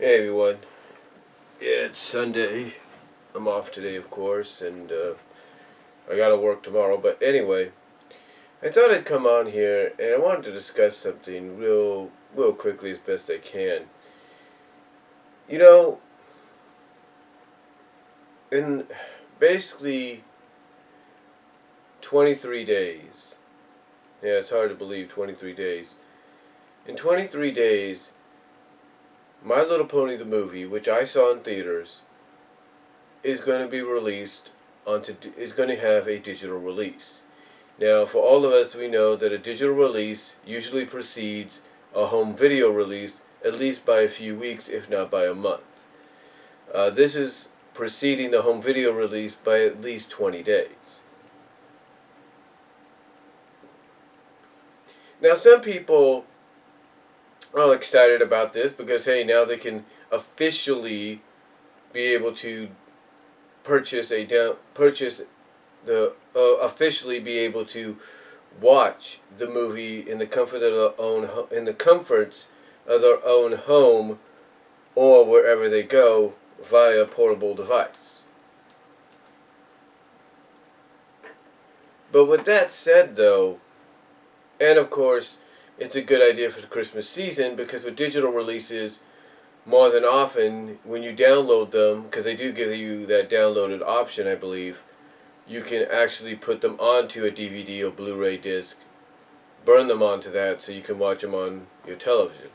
Hey everyone. Yeah, it's Sunday. I'm off today, of course, and I gotta work tomorrow. But anyway, I thought I'd come on here and I wanted to discuss something real quickly as best I can. You know, in basically 23 days, yeah, it's hard to believe 23 days. In 23 days, My Little Pony the movie, which I saw in theaters, is going to be released is going to have a digital release. Now, for all of us, we know that a digital release usually precedes a home video release at least by a few weeks, if not by a month. This is preceding the home video release by at least 20 days. Now, some people are excited about this because, hey, now they can officially be able to officially be able to watch the movie in the comfort of in the comforts of their own home or wherever they go via portable device. But with that said, though, and of course, it's a good idea for the Christmas season because with digital releases, more than often, when you download them, because they do give you that downloaded option, I believe, you can actually put them onto a DVD or Blu-ray disc, burn them onto that so you can watch them on your television.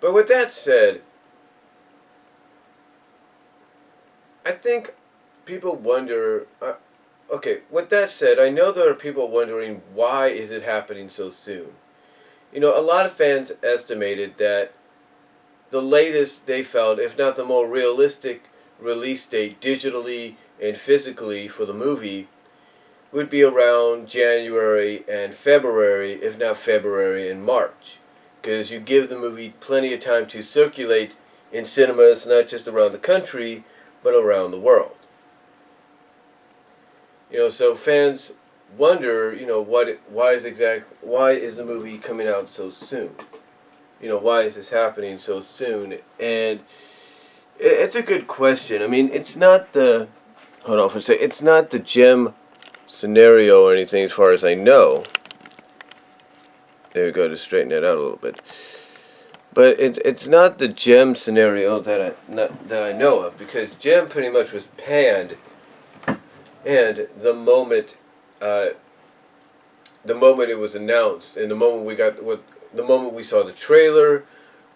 But with that said, I think people wonder, okay, with that said, I know there are people wondering why is it happening so soon. You know, a lot of fans estimated that the latest they felt, if not the more realistic release date digitally and physically for the movie, would be around January and February, if not February and March. Because you give the movie plenty of time to circulate in cinemas, not just around the country, but around the world. You know, so fans wonder, you know, why is the movie coming out so soon? You know, why is this happening so soon? And it's a good question. I mean, it's not the hold on for a second. It's not the gem scenario or anything, as far as I know. There we go, to straighten that out a little bit. But it's not the gem scenario that I know of, because gem pretty much was panned, and the moment it was announced, and the moment we saw the trailer,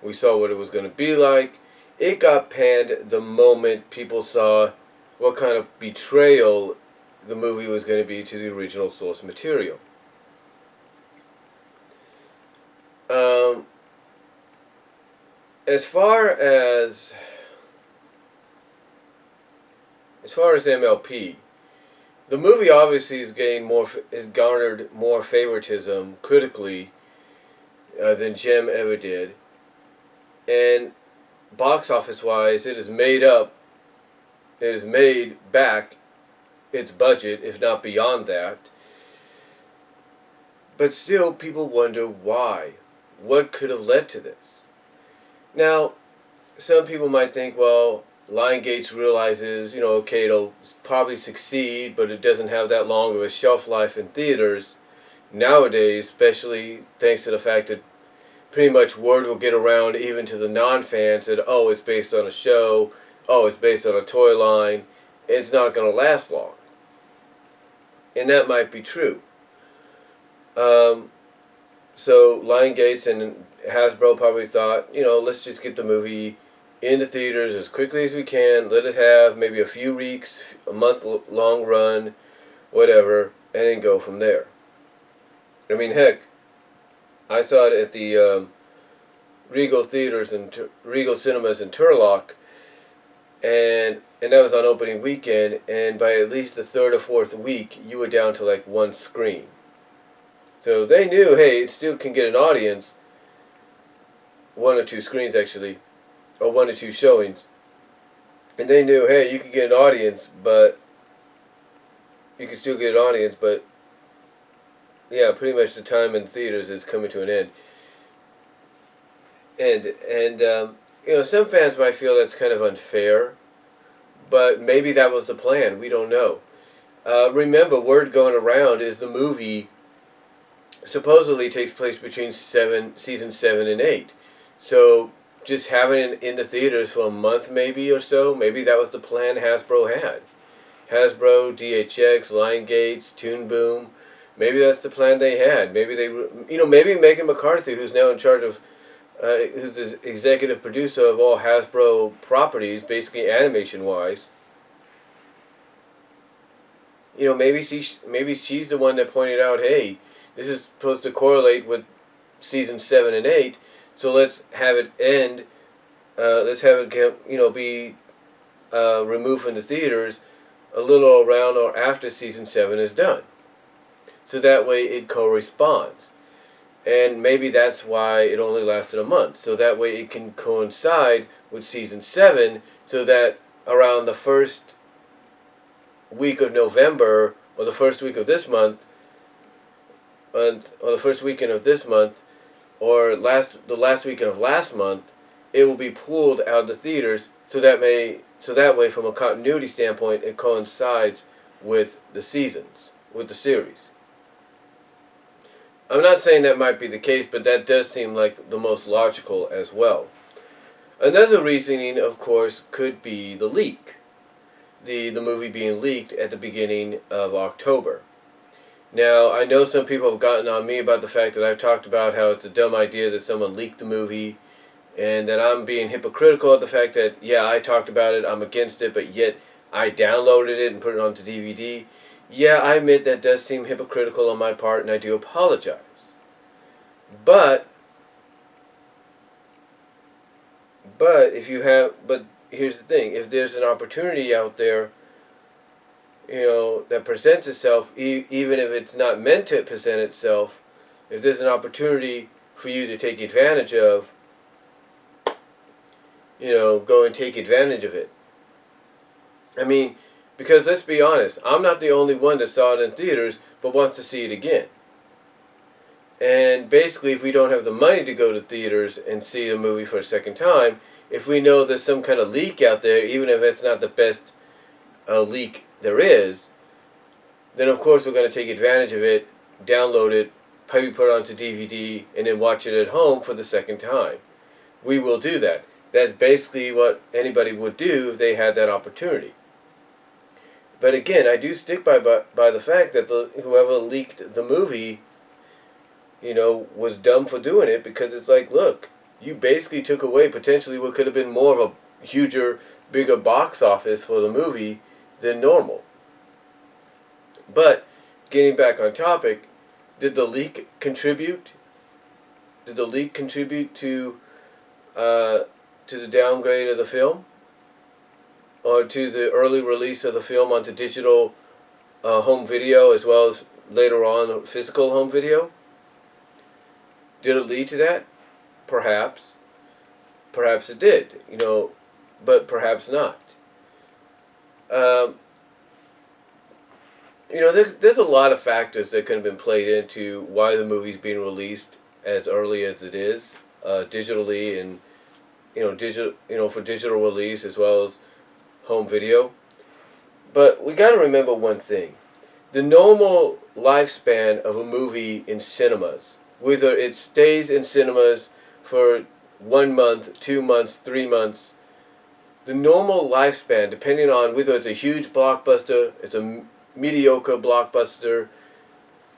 we saw what it was going to be like, it got panned the moment people saw what kind of betrayal the movie was going to be to the original source material. As far as MLP, the movie obviously has garnered more favoritism critically than Gem ever did, and box office wise, it has made back its budget, if not beyond that. But still, people wonder why. What could have led to this? Now, some people might think, well, Lionsgate realizes, you know, okay, it'll probably succeed, but it doesn't have that long of a shelf life in theaters nowadays, especially thanks to the fact that pretty much word will get around even to the non-fans that, oh, it's based on a show, oh, it's based on a toy line, it's not going to last long. And that might be true. So Lionsgate and Hasbro probably thought, you know, let's just get the movie into theaters as quickly as we can, let it have maybe a few weeks, a month-long run, whatever, and then go from there. I mean, heck, I saw it at the Regal Cinemas in Turlock, and that was on opening weekend, and by at least the third or fourth week, you were down to like one screen. So they knew, hey, it still can get an audience, one or two screens actually, or one or two showings. And they knew, hey, you can get an audience, but you can still get an audience, but yeah, pretty much the time in theaters is coming to an end. and some fans might feel that's kind of unfair, but maybe that was the plan. We don't know. Remember, word going around is the movie supposedly takes place between season 7 and 8. So just having it in the theaters for a month maybe or so, maybe that was the plan Hasbro had. Hasbro, DHX, Lionsgate, Toon Boom. Maybe that's the plan they had. Maybe maybe Megan McCarthy, who's now in charge of, who's the executive producer of all Hasbro properties, basically animation-wise. Maybe she's the one that pointed out, hey, this is supposed to correlate with season 7 and 8, so let's have it end. Let's have it be removed from the theaters a little around or after season 7 is done, so that way it corresponds. And maybe that's why it only lasted a month, so that way it can coincide with season 7, so that around the first week of November or the first week of this month, or the first weekend of this month, or the last weekend of last month, it will be pulled out of the theaters, so that way, from a continuity standpoint, it coincides with the seasons, with the series. I'm not saying that might be the case, but that does seem like the most logical as well. Another reasoning, of course, could be the leak. The movie being leaked at the beginning of October. Now, I know some people have gotten on me about the fact that I've talked about how it's a dumb idea that someone leaked the movie, and that I'm being hypocritical of the fact that, yeah, I talked about it, I'm against it, but yet I downloaded it and put it onto DVD. Yeah, I admit that does seem hypocritical on my part, and I do apologize. But here's the thing: if there's an opportunity out there, that presents itself, even if it's not meant to present itself, if there's an opportunity for you to take advantage of, go and take advantage of it. I mean, because let's be honest, I'm not the only one that saw it in theaters but wants to see it again. And basically, if we don't have the money to go to theaters and see the movie for a second time, if we know there's some kind of leak out there, even if it's not the best leak there is, then of course we're going to take advantage of it, download it, probably put it onto DVD, and then watch it at home for the second time. We will do that. That's basically what anybody would do if they had that opportunity. But again, I do stick by the fact that whoever leaked the movie, was dumb for doing it, because it's like, look, you basically took away potentially what could have been more of a huger, bigger box office for the movie than normal. But getting back on topic, did the leak contribute? Did the leak contribute to the downgrade of the film, or to the early release of the film onto digital home video, as well as later on physical home video? Did it lead to that? Perhaps. Perhaps it did, but perhaps not. There's a lot of factors that could have been played into why the movie's being released as early as it is, digitally, and for digital release as well as home video. But we got to remember one thing: the normal lifespan of a movie in cinemas, whether it stays in cinemas for 1 month, 2 months, 3 months, the normal lifespan, depending on whether it's a huge blockbuster, it's a mediocre blockbuster,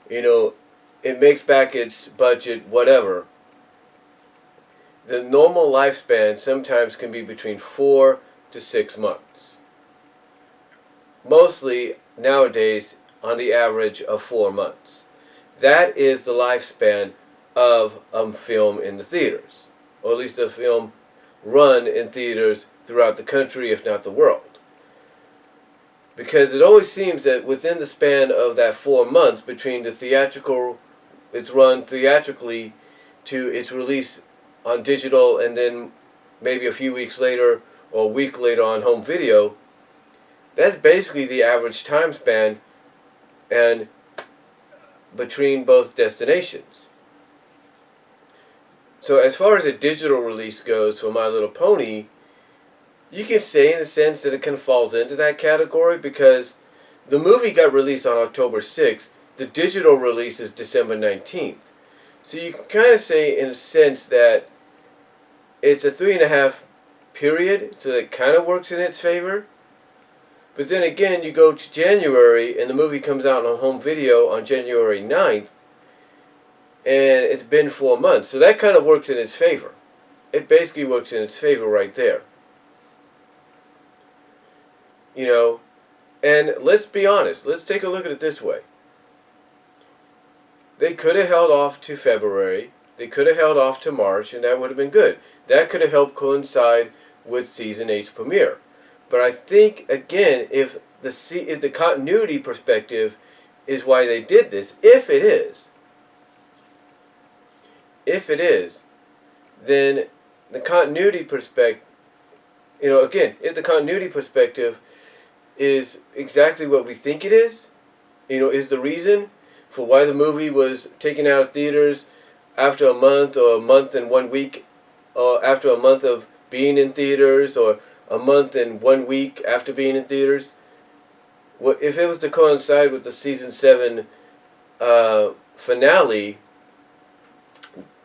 it makes back its budget, whatever, the normal lifespan sometimes can be between 4 to 6 months. Mostly nowadays on the average of 4 months. That is the lifespan of a film in the theaters, or at least a film run in theaters throughout the country, if not the world. Because it always seems that within the span of that 4 months between its run theatrically to its release on digital, and then maybe a few weeks later or a week later on home video, that's basically the average time span between both destinations. So as far as a digital release goes for My Little Pony, you can say in a sense that it kind of falls into that category because the movie got released on October 6th. The digital release is December 19th. So you can kind of say in a sense that it's a 3.5 period, so that kind of works in its favor. But then again, you go to January and the movie comes out on home video on January 9th, and it's been 4 months. So that kind of works in its favor. It basically works in its favor right there. You know, and let's be honest. Let's take a look at it this way. They could have held off to February. They could have held off to March, and that would have been good. That could have helped coincide with Season 8's premiere. But I think, again, if the continuity perspective is why they did this, if it is, then the continuity perspective, again, if the continuity perspective is exactly what we think it is, is the reason for why the movie was taken out of theaters after a month or a month and 1 week, or after a month of being in theaters, or a month and 1 week after being in theaters. If it was to coincide with the Season 7 finale,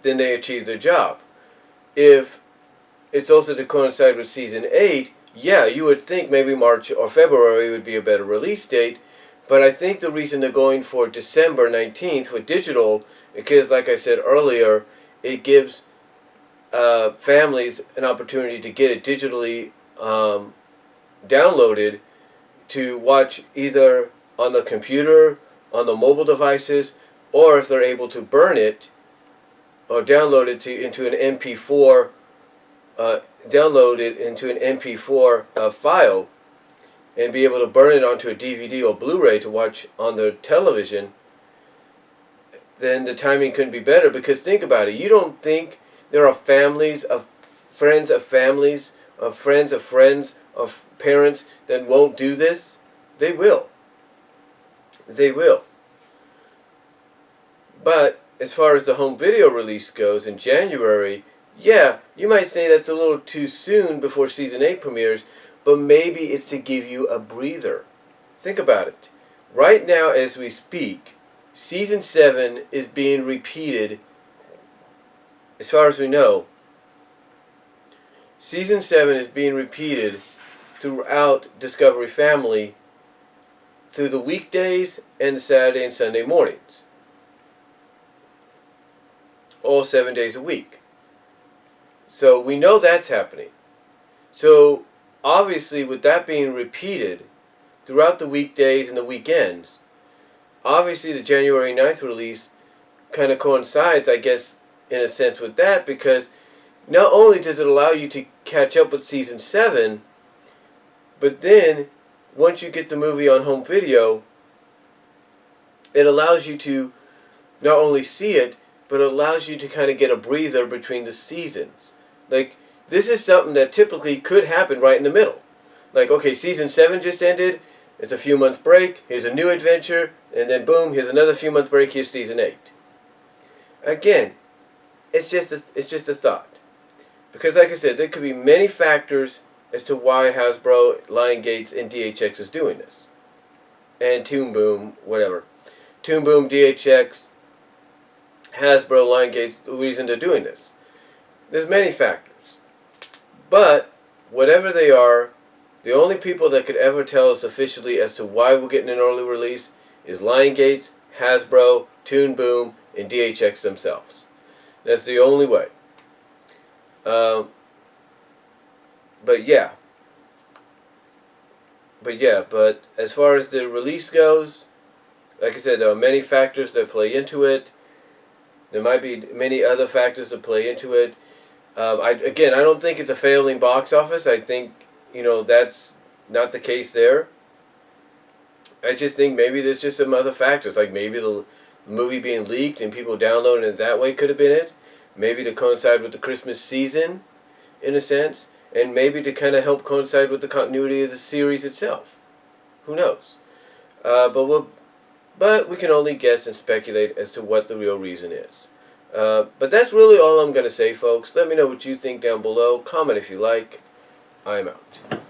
then they achieved their job. If it's also to coincide with Season 8, yeah, you would think maybe March or February would be a better release date, but I think the reason they're going for December 19th for digital, because like I said earlier, it gives families an opportunity to get it digitally downloaded to watch either on the computer, on the mobile devices, or if they're able to burn it or download it into an MP4, file, and be able to burn it onto a DVD or Blu-ray to watch on their television, then the timing couldn't be better. Because think about it, you don't think there are families of friends of families, of friends of friends, of parents that won't do this? They will. They will. But as far as the home video release goes in January, yeah, you might say that's a little too soon before Season 8 premieres, but maybe it's to give you a breather. Think about it. Right now as we speak, Season 7 is being repeated, as far as we know. Season 7 is being repeated throughout Discovery Family through the weekdays and Saturday and Sunday mornings. All 7 days a week. So we know that's happening. So obviously with that being repeated throughout the weekdays and the weekends, obviously the January 9th release kind of coincides, I guess, in a sense with that, because not only does it allow you to catch up with Season 7, but then once you get the movie on home video, it allows you to not only see it, but it allows you to kind of get a breather between the seasons. Like, this is something that typically could happen right in the middle. Like, okay, Season 7 just ended, it's a few months break, here's a new adventure, and then boom, here's another few months break, here's Season 8. Again, it's just a thought. Because like I said, there could be many factors as to why Hasbro, Lionsgate, and DHX is doing this. And Toon Boom, whatever. Toon Boom, DHX, Hasbro, Lionsgate, the reason they're doing this. There's many factors. But, whatever they are, the only people that could ever tell us officially as to why we're getting an early release is Lionsgate, Hasbro, Toon Boom, and DHX themselves. That's the only way. But as far as the release goes, like I said, there are many factors that play into it. There might be many other factors that play into it. I don't think it's a failing box office. I think, that's not the case there. I just think maybe there's just some other factors, like maybe the movie being leaked and people downloading it that way could have been it. Maybe to coincide with the Christmas season, in a sense, and maybe to kind of help coincide with the continuity of the series itself. Who knows? But we can only guess and speculate as to what the real reason is. But that's really all I'm going to say, folks. Let me know what you think down below. Comment if you like. I'm out.